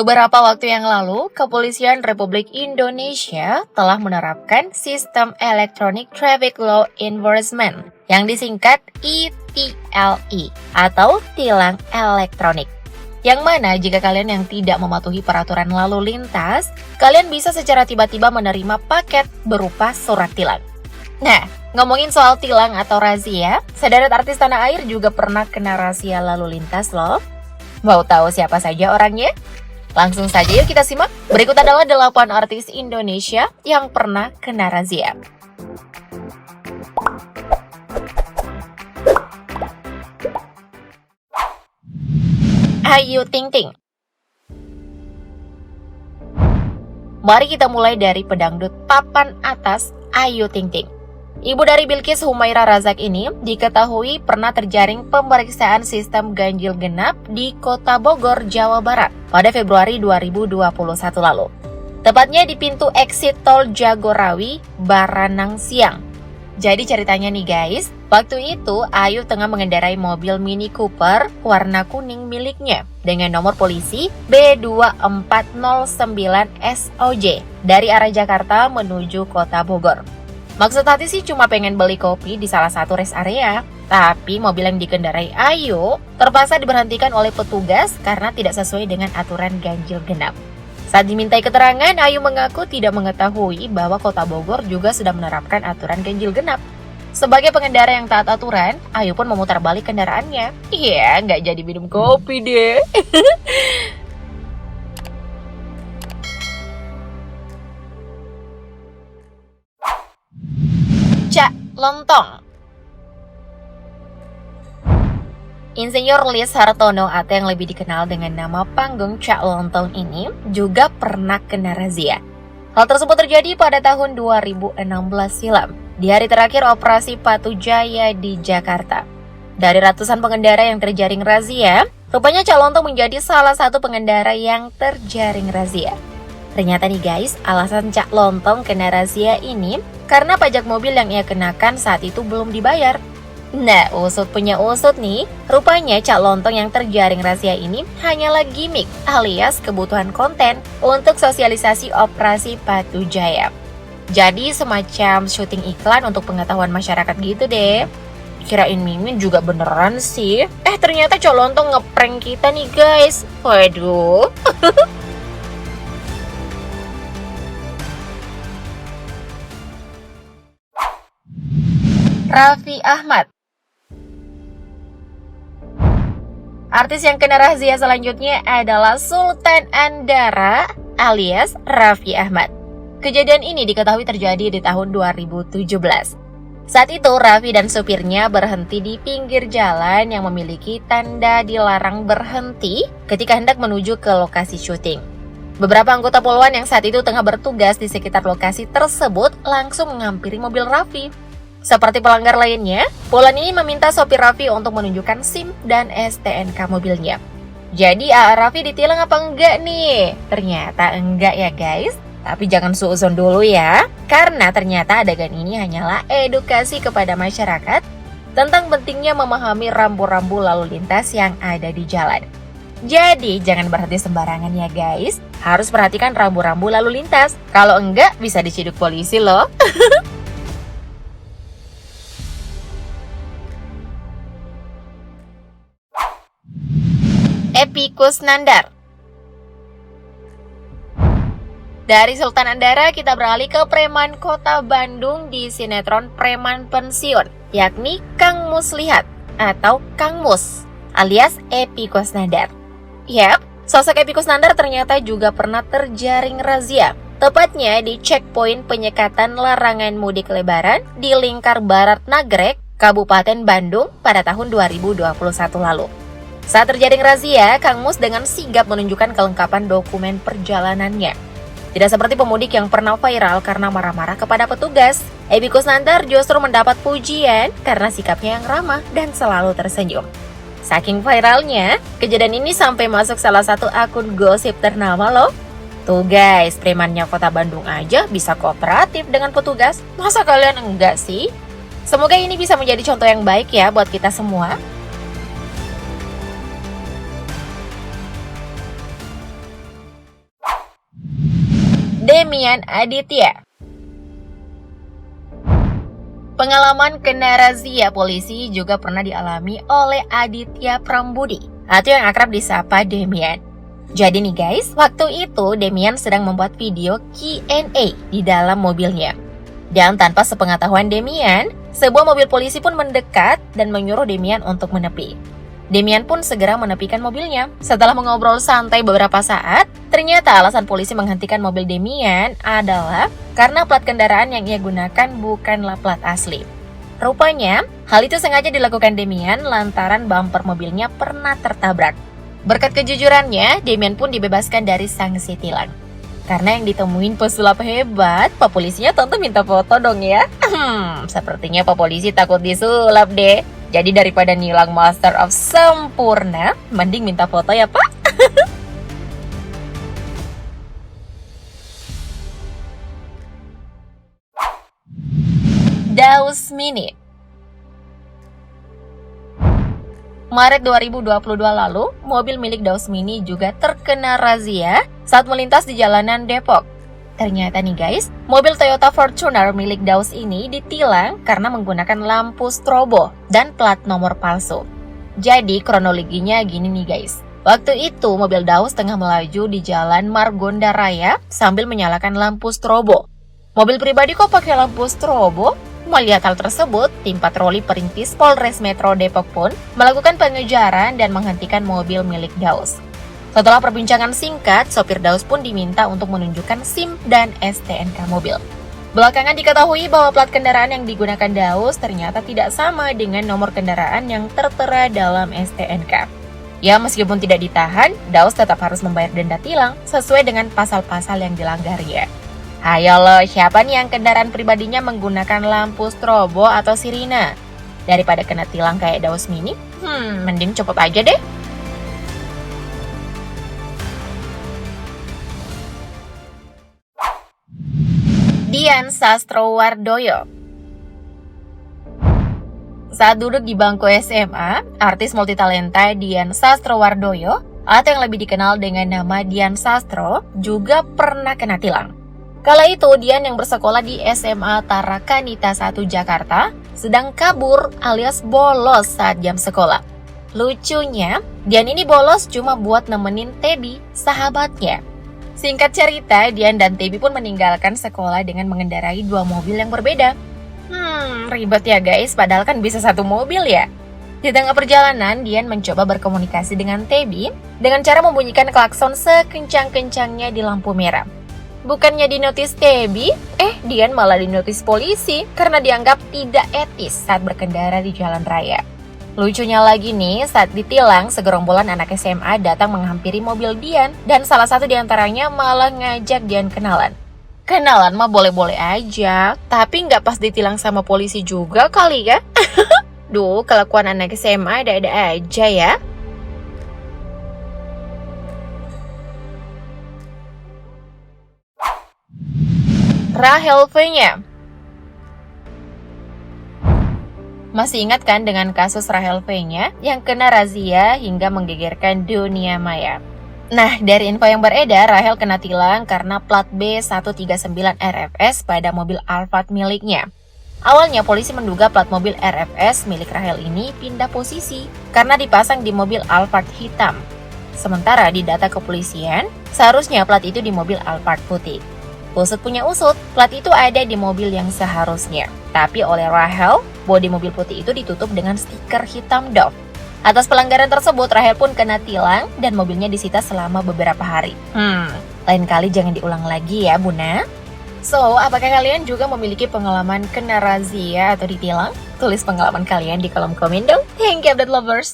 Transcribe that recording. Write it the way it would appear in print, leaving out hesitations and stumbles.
Beberapa waktu yang lalu, Kepolisian Republik Indonesia telah menerapkan Sistem Electronic Traffic Law Enforcement yang disingkat ETLE atau tilang elektronik. Yang mana jika kalian yang tidak mematuhi peraturan lalu lintas, kalian bisa secara tiba-tiba menerima paket berupa surat tilang. Nah, ngomongin soal tilang atau razia, sederet artis tanah air juga pernah kena razia lalu lintas loh. Mau tahu siapa saja orangnya? Langsung saja yuk kita simak. Berikut adalah 8 artis Indonesia yang pernah kena razia. Ayu Ting Ting. Mari kita mulai dari pedangdut papan atas Ayu Ting Ting. Ibu dari Bilkis Humaira Razak ini diketahui pernah terjaring pemeriksaan sistem ganjil genap di Kota Bogor, Jawa Barat pada Februari 2021 lalu. Tepatnya di pintu exit tol Jagorawi, Baranang Siang. Jadi ceritanya nih guys, waktu itu Ayu tengah mengendarai mobil Mini Cooper warna kuning miliknya dengan nomor polisi B2409SOJ dari arah Jakarta menuju Kota Bogor. Maksud hati sih cuma pengen beli kopi di salah satu rest area, tapi mobil yang dikendarai Ayu terpaksa diberhentikan oleh petugas karena tidak sesuai dengan aturan ganjil genap. Saat dimintai keterangan, Ayu mengaku tidak mengetahui bahwa Kota Bogor juga sudah menerapkan aturan ganjil genap. Sebagai pengendara yang taat aturan, Ayu pun memutar balik kendaraannya. Iya, nggak jadi minum kopi deh. Cak Lontong. Insinyur Lis Hartono atau yang lebih dikenal dengan nama panggung Cak Lontong ini juga pernah kena razia. Hal tersebut terjadi pada tahun 2016 silam, di hari terakhir operasi Patu Jaya di Jakarta. Dari ratusan pengendara yang terjaring razia, rupanya Cak Lontong menjadi salah satu pengendara yang terjaring razia. Ternyata nih guys, alasan Cak Lontong kena razia ini karena pajak mobil yang ia kenakan saat itu belum dibayar. Nah, usut punya usut nih, rupanya Cak Lontong yang terjaring razia ini hanyalah gimmick alias kebutuhan konten untuk sosialisasi operasi Patu Jaya. Jadi semacam syuting iklan untuk pengetahuan masyarakat gitu deh. Kirain Mimin juga beneran sih. Ternyata Cak Lontong ngeprank kita nih guys. Waduh. Raffi Ahmad. Artis yang kena razia selanjutnya adalah Sultan Andara alias Raffi Ahmad. Kejadian ini diketahui terjadi di tahun 2017. Saat itu Raffi dan supirnya berhenti di pinggir jalan yang memiliki tanda dilarang berhenti ketika hendak menuju ke lokasi syuting. Beberapa anggota poluan yang saat itu tengah bertugas di sekitar lokasi tersebut langsung menghampiri mobil Raffi. Seperti pelanggar lainnya, poluan ini meminta sopir Raffi untuk menunjukkan SIM dan STNK mobilnya. Jadi Raffi ditilang apa enggak nih? Ternyata enggak ya guys. Tapi jangan suuzon dulu ya, karena ternyata adegan ini hanyalah edukasi kepada masyarakat tentang pentingnya memahami rambu-rambu lalu lintas yang ada di jalan. Jadi jangan berhenti sembarangan ya guys, harus perhatikan rambu-rambu lalu lintas. Kalau enggak bisa diciduk polisi loh. Epy Kusnandar. Dari Sultan Andara kita beralih ke preman kota Bandung di sinetron Preman Pensiun, yakni Kang Muslihat atau Kang Mus alias Epy Kusnandar. Yap, sosok Epy Kusnandar ternyata juga pernah terjaring razia, tepatnya di checkpoint penyekatan larangan mudik lebaran di Lingkar Barat Nagrek, Kabupaten Bandung pada tahun 2021 lalu. Saat terjaring razia, Kang Mus dengan sigap menunjukkan kelengkapan dokumen perjalanannya. Tidak seperti pemudik yang pernah viral karena marah-marah kepada petugas, Epy Kusnandar justru mendapat pujian karena sikapnya yang ramah dan selalu tersenyum. Saking viralnya, kejadian ini sampai masuk salah satu akun gosip ternama loh. Tuh guys, premannya kota Bandung aja bisa kooperatif dengan petugas. Masa kalian enggak sih? Semoga ini bisa menjadi contoh yang baik ya buat kita semua. Demian Aditya. Pengalaman kena razia polisi juga pernah dialami oleh Aditya Prambudi atau yang akrab disapa Demian. Jadi nih guys, waktu itu Demian sedang membuat video Q&A di dalam mobilnya. Dan tanpa sepengetahuan Demian, sebuah mobil polisi pun mendekat dan menyuruh Demian untuk menepi. Demian pun segera menepikan mobilnya. Setelah mengobrol santai beberapa saat, ternyata alasan polisi menghentikan mobil Demian adalah karena plat kendaraan yang ia gunakan bukanlah plat asli. Rupanya, hal itu sengaja dilakukan Demian lantaran bumper mobilnya pernah tertabrak. Berkat kejujurannya, Demian pun dibebaskan dari sanksi tilang. Karena yang ditemuin pesulap hebat, Pak Polisinya tentu minta foto dong ya. Sepertinya Pak Polisi takut disulap deh. Jadi daripada nilang Master of sempurna, mending minta foto ya Pak. Daus Mini. Maret 2022 lalu, mobil milik Daus Mini juga terkena razia saat melintas di jalanan Depok. Ternyata nih guys, mobil Toyota Fortuner milik Daus ini ditilang karena menggunakan lampu strobo dan plat nomor palsu. Jadi kronologinya gini nih guys. Waktu itu mobil Daus tengah melaju di jalan Margonda Raya sambil menyalakan lampu strobo. Mobil pribadi kok pakai lampu strobo? Melihat hal tersebut, tim patroli perintis Polres Metro Depok pun melakukan pengejaran dan menghentikan mobil milik Daus. Setelah perbincangan singkat, sopir Daus pun diminta untuk menunjukkan SIM dan STNK mobil. Belakangan diketahui bahwa plat kendaraan yang digunakan Daus ternyata tidak sama dengan nomor kendaraan yang tertera dalam STNK. Ya, meskipun tidak ditahan, Daus tetap harus membayar denda tilang sesuai dengan pasal-pasal yang dilanggarnya. Ayo loh, siapa nih yang kendaraan pribadinya menggunakan lampu strobo atau sirine? Daripada kena tilang kayak Daus Mini, mending copot aja deh. Dian Sastrowardoyo. Saat duduk di bangku SMA, artis multitalenta Dian Sastrowardoyo atau yang lebih dikenal dengan nama Dian Sastro juga pernah kena tilang. Kala itu Dian yang bersekolah di SMA Tarakanita 1 Jakarta sedang kabur alias bolos saat jam sekolah. Lucunya, Dian ini bolos cuma buat nemenin Tebi, sahabatnya. Singkat cerita, Dian dan Tebi pun meninggalkan sekolah dengan mengendarai 2 mobil yang berbeda. Ribet ya guys, padahal kan bisa 1 mobil ya. Di tengah perjalanan, Dian mencoba berkomunikasi dengan Tebi dengan cara membunyikan klakson sekencang-kencangnya di lampu merah. Bukannya dinotis Tebi, Dian malah dinotis polisi karena dianggap tidak etis saat berkendara di jalan raya. Lucunya lagi nih, saat ditilang, segerombolan anak SMA datang menghampiri mobil Dian dan salah satu diantaranya malah ngajak Dian kenalan. Kenalan mah boleh-boleh aja, tapi nggak pas ditilang sama polisi juga kali ya. Duh, kelakuan anak SMA ada-ada aja ya. Rahel V-nya. Masih ingat kan dengan kasus Rahel V-nya yang kena razia hingga menggegerkan dunia maya? Nah, dari info yang beredar, Rahel kena tilang karena plat B139 RFS pada mobil Alphard miliknya. Awalnya polisi menduga plat mobil RFS milik Rahel ini pindah posisi karena dipasang di mobil Alphard hitam. Sementara di data kepolisian, seharusnya plat itu di mobil Alphard putih. Usut punya usut, plat itu ada di mobil yang seharusnya. Tapi oleh Rahel, bodi mobil putih itu ditutup dengan stiker hitam Dove. Atas pelanggaran tersebut, Rahel pun kena tilang dan mobilnya disita selama beberapa hari. Lain kali jangan diulang lagi ya, Buna. So, apakah kalian juga memiliki pengalaman kena razia atau ditilang? Tulis pengalaman kalian di kolom komen dong. Thank you, update lovers!